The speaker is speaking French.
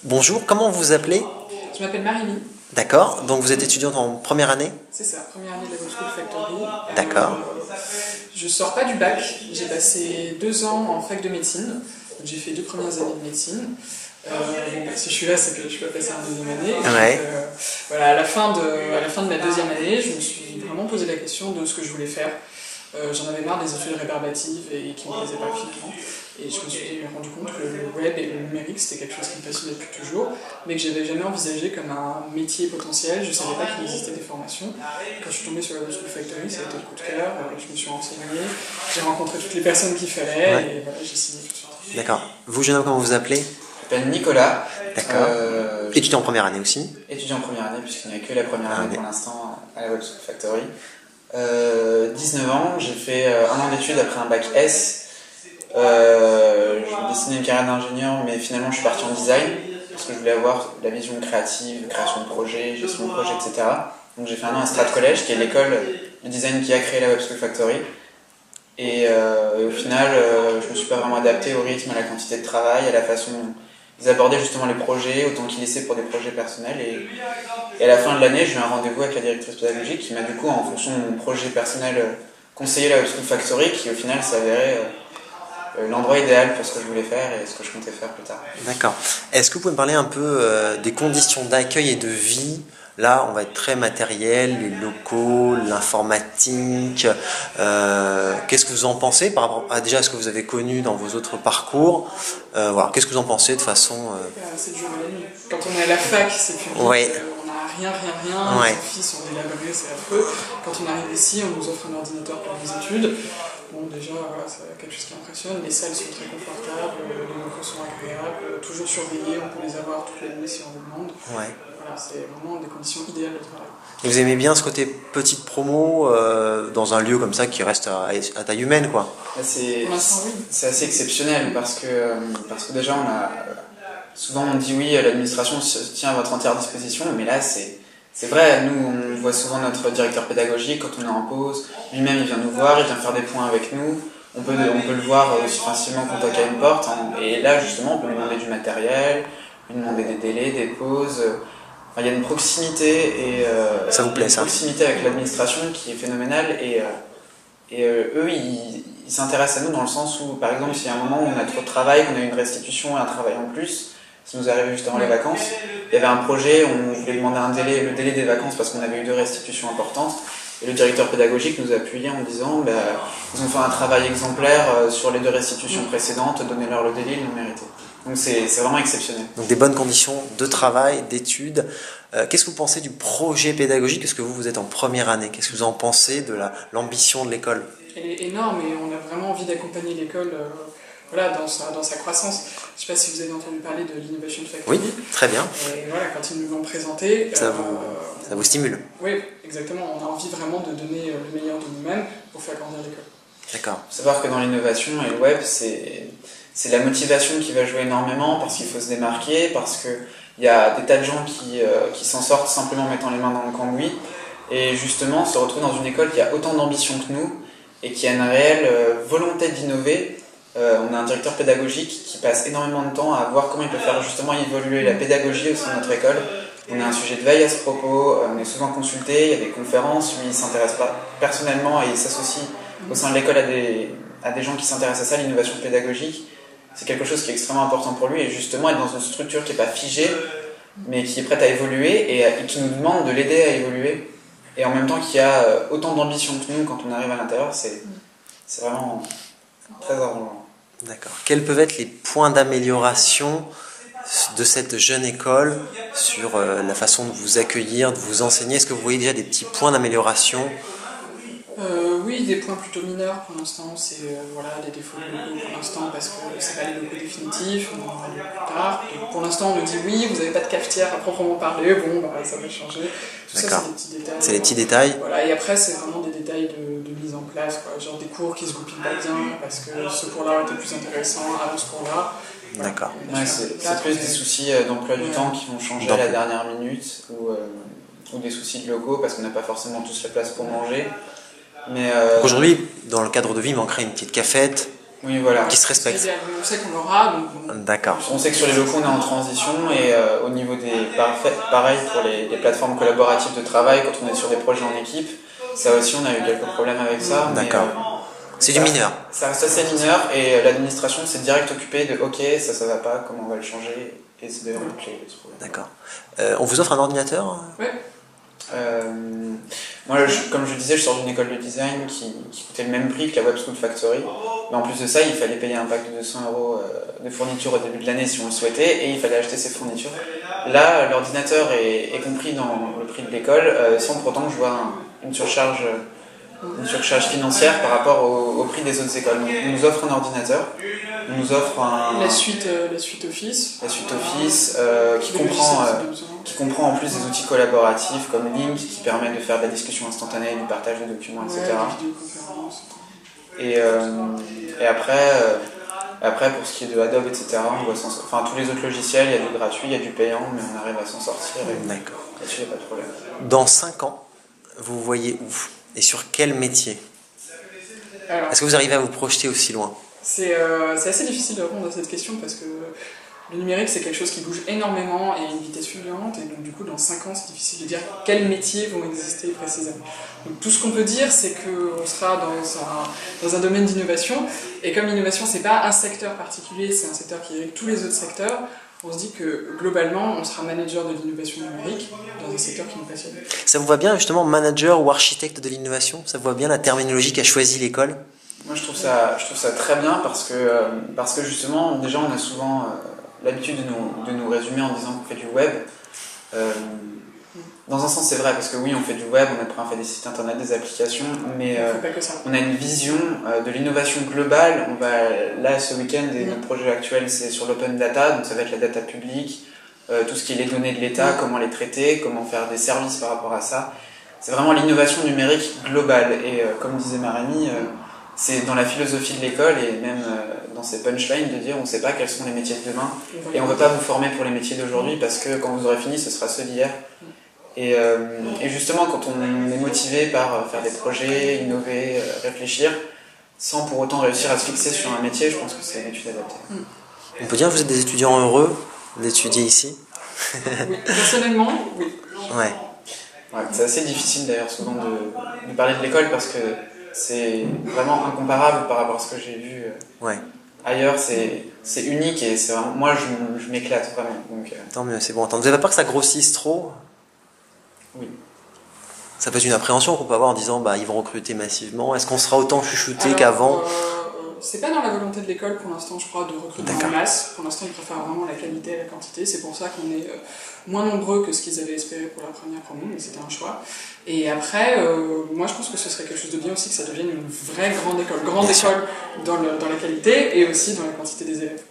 Bonjour, comment vous vous appelez? Je m'appelle Marie-Lie. D'accord, donc vous êtes étudiante en première année? C'est ça, première année de la Web School Factory. D'accord. Je sors pas du bac, j'ai passé 2 ans en fac de médecine. J'ai fait 2 premières années de médecine. Si je suis là, c'est que je peux passer en deuxième année. Ouais. Donc, voilà, à la fin de ma deuxième année, je me suis vraiment posé la question de ce que je voulais faire. J'en avais marre des études rébarbatives et qui ne me plaisaient pas finalement. Et je me suis rendu compte que le web et le numérique c'était quelque chose qui me passionnait depuis toujours, mais que j'avais jamais envisagé comme un métier potentiel. Je ne savais pas qu'il existait des formations. Quand je suis tombée sur la Web School Factory, ça a été le coup de cœur. Je me suis renseignée, j'ai rencontré toutes les personnes qu'il fallait Ouais. et voilà, j'ai signé tout de suite. D'accord. Vous, jeune homme, comment vous vous appelez? Je m'appelle Nicolas. D'accord. Étudiant en première année aussi? Étudiant en première année, puisqu'il n'y a que la première année pour l'instant à la Web School Factory. 19 ans, j'ai fait 1 an d'études après un bac S. J'ai dessiné une carrière d'ingénieur, mais finalement je suis parti en design parce que je voulais avoir la vision créative, création de projet, gestion de projet, etc. Donc j'ai fait 1 an à Strat College, qui est l'école de design qui a créé la Web School Factory. Et au final, je ne me suis pas vraiment adapté au rythme, à la quantité de travail, à la façon dont ils abordaient justement les projets, autant qu'ils laissaient pour des projets personnels. Et à la fin de l'année, j'ai eu un rendez-vous avec la directrice pédagogique qui m'a du coup, en fonction de mon projet personnel, conseillé la Web School Factory, qui au final s'avérait l'endroit idéal pour ce que je voulais faire et ce que je comptais faire plus tard. D'accord. Est-ce que vous pouvez me parler un peu des conditions d'accueil et de vie? Là, on va être très matériel, les locaux, l'informatique. Qu'est-ce que vous en pensez par rapport à déjà ce que vous avez connu dans vos autres parcours? Voilà. Qu'est-ce que vous en pensez de façon... C'est le jour et la nuit. Quand on est à la fac, c'est public, Ouais. On n'a rien, Ouais. les amphis sont délabrés, c'est affreux. Quand on arrive ici, on nous offre un ordinateur pour les études. Bon, déjà, voilà, c'est quelque chose qui impressionne. Les salles sont très confortables, les locaux sont agréables, toujours surveillés, on peut les avoir toutes les nuits si on le demande. Ouais. Voilà, c'est vraiment des conditions idéales de travail. Et vous aimez bien ce côté petite promo dans un lieu comme ça qui reste à taille humaine, quoi? Pour l'instant, oui. C'est assez exceptionnel parce que déjà souvent on dit oui, l'administration se tient à votre entière disposition, mais là c'est vrai, nous on voit souvent notre directeur pédagogique quand on est en pause, lui-même il vient nous voir, il vient faire des points avec nous, on peut le voir aussi facilement quand on toque à une porte, hein, et là justement on peut lui demander du matériel, lui demander des délais, des pauses, il y a une proximité et ça vous plaît, ça? Une proximité avec l'administration qui est phénoménale et eux ils s'intéressent à nous dans le sens où par exemple s'il y a un moment où on a trop de travail, qu'on a une restitution et un travail en plus, ça nous est arrivé juste avant les vacances, il y avait un projet, on voulait demander le délai des vacances parce qu'on avait eu 2 restitutions importantes et le directeur pédagogique nous a appuyé en disant ils ont fait un travail exemplaire sur les 2 restitutions précédentes, donnez-leur le délai, ils l'ont mérité. Donc c'est vraiment exceptionnel. Donc des bonnes conditions de travail, d'études. Qu'est-ce que vous pensez du projet pédagogique? Est-ce que vous êtes en première année? Qu'est-ce que vous en pensez de l'ambition de l'école? Elle est énorme et on a vraiment envie d'accompagner l'école voilà, dans sa croissance. Je ne sais pas si vous avez entendu parler de l'Innovation Factory. Oui, très bien. Et voilà, quand ils nous l'ont présenté... Ça vous stimule? Oui, exactement. On a envie vraiment de donner le meilleur de nous-mêmes pour faire grandir l'école. D'accord. Il faut savoir que dans l'innovation et le web, c'est la motivation qui va jouer énormément parce qu'il faut se démarquer, parce qu'il y a des tas de gens qui s'en sortent simplement en mettant les mains dans le cambouis et justement se retrouvent dans une école qui a autant d'ambition que nous et qui a une réelle volonté d'innover. On a un directeur pédagogique qui passe énormément de temps à voir comment il peut faire justement évoluer la pédagogie au sein de notre école. On a un sujet de veille à ce propos, on est souvent consulté, il y a des conférences, lui il ne s'intéresse pas personnellement et il s'associe au sein de l'école à des gens qui s'intéressent à ça, l'innovation pédagogique. C'est quelque chose qui est extrêmement important pour lui et justement être dans une structure qui n'est pas figée mais qui est prête à évoluer et qui nous demande de l'aider à évoluer et en même temps qui a autant d'ambition que nous quand on arrive à l'intérieur, c'est vraiment très arrangeant. D'accord. Quels peuvent être les points d'amélioration de cette jeune école sur la façon de vous accueillir, de vous enseigner? Est-ce que vous voyez déjà des petits points d'amélioration? Oui, des points plutôt mineurs pour l'instant, c'est voilà, des défauts de locaux pour l'instant parce que c'est pas les locaux définitifs, on en parlera plus tard. Donc, pour l'instant on nous dit oui, vous n'avez pas de cafetière à proprement parler, bon bah ça va changer. Tout ça c'est des petits détails. C'est les petits détails. Voilà, et après c'est vraiment des détails de mise en place, quoi. Genre des cours qui se goupillent pas bien parce que ce cours-là était plus intéressant avant ce cours-là. D'accord. Ouais, c'est plus des soucis d'emploi du temps qui vont changer à la dernière minute ou des soucis de locaux parce qu'on n'a pas forcément tous la place pour manger. Mais Aujourd'hui, dans le cadre de vie, il manquerait une petite cafette. Oui, voilà. qui se respectent. On sait qu'on l'aura, donc bon. D'accord. On sait que sur les locaux, on est en transition et au niveau pareil pour les plateformes collaboratives de travail, quand on est sur des projets en équipe, ça aussi, on a eu quelques problèmes avec ça. D'accord. C'est du mineur. Ça reste assez mineur et l'administration s'est direct occupée de OK, ça va pas, comment on va le changer, et c'est d'ailleurs le clé de ce problème. D'accord. On vous offre un ordinateur? Ouais. Moi, comme je disais, je sors d'une école de design qui coûtait le même prix que la Web School Factory. Mais en plus de ça, il fallait payer un pack de 200 € de fournitures au début de l'année si on le souhaitait, et il fallait acheter ces fournitures. Là, l'ordinateur est compris dans le prix de l'école, sans pour autant que je vois une surcharge financière par rapport au prix des autres écoles. Donc, on nous offre un ordinateur, on nous offre la suite Office. La suite Office qui comprend en plus des outils collaboratifs comme Link qui permet de faire de la discussion instantanée, du partage de documents, etc. Et après, pour ce qui est de Adobe, etc., on doit enfin, tous les autres logiciels, il y a du gratuit, il y a du payant, mais on arrive à s'en sortir. D'accord. Là-dessus, il n'y a pas de problème. Dans 5 ans, vous voyez où? Et sur quel métier? Est-ce que vous arrivez à vous projeter aussi loin? C'est assez difficile de répondre à cette question parce que le numérique, c'est quelque chose qui bouge énormément et à une vitesse fulgurante. Et donc, du coup, dans 5 ans, c'est difficile de dire quels métiers vont exister précisément. Donc, tout ce qu'on peut dire, c'est qu'on sera dans un domaine d'innovation. Et comme l'innovation, c'est pas un secteur particulier, c'est un secteur qui irrigue tous les autres secteurs, on se dit que globalement, on sera manager de l'innovation numérique dans un secteur qui nous passionne. Ça vous va bien, justement, manager ou architecte de l'innovation? Ça vous va bien la terminologie qu'a choisi l'école? Moi, je trouve ça très bien parce que justement, déjà, on a souvent l'habitude de nous résumer en disant qu'on fait du web. Dans un sens, c'est vrai, parce que oui, on fait du web, on fait des sites internet, des applications, mais on a une vision de l'innovation globale. Là, ce week-end, notre projet actuel, c'est sur l'open data, donc ça va être la data publique, tout ce qui est les données de l'État, comment les traiter, comment faire des services par rapport à ça. C'est vraiment l'innovation numérique globale. Et comme disait Marémi, c'est dans la philosophie de l'école et même dans ses punchlines de dire on ne sait pas quels sont les métiers de demain et on ne veut pas vous former pour les métiers d'aujourd'hui parce que quand vous aurez fini, ce sera ceux d'hier. Et justement, quand on est motivé par faire des projets, innover, réfléchir, sans pour autant réussir à se fixer sur un métier, je pense que c'est une étude adaptée. On peut dire que vous êtes des étudiants heureux d'étudier ici? Oui, personnellement, oui. Ouais. Ouais, c'est assez difficile d'ailleurs souvent de parler de l'école parce que c'est vraiment incomparable par rapport à ce que j'ai vu ailleurs. C'est unique et c'est vraiment, moi je m'éclate vraiment. Donc, Tant mieux, c'est bon. Vous n'avez pas peur que ça grossisse trop? Oui. Ça peut être une appréhension qu'on peut avoir en disant ils vont recruter massivement. Est-ce qu'on sera autant chuchoté qu'avant? C'est pas dans la volonté de l'école pour l'instant, je crois, de recruter en masse. Pour l'instant, ils préfèrent vraiment la qualité et la quantité. C'est pour ça qu'on est moins nombreux que ce qu'ils avaient espéré pour la première promo, mais c'était un choix. Et après, moi je pense que ce serait quelque chose de bien aussi que ça devienne une vraie grande école. Grande école dans la qualité et aussi dans la quantité des élèves.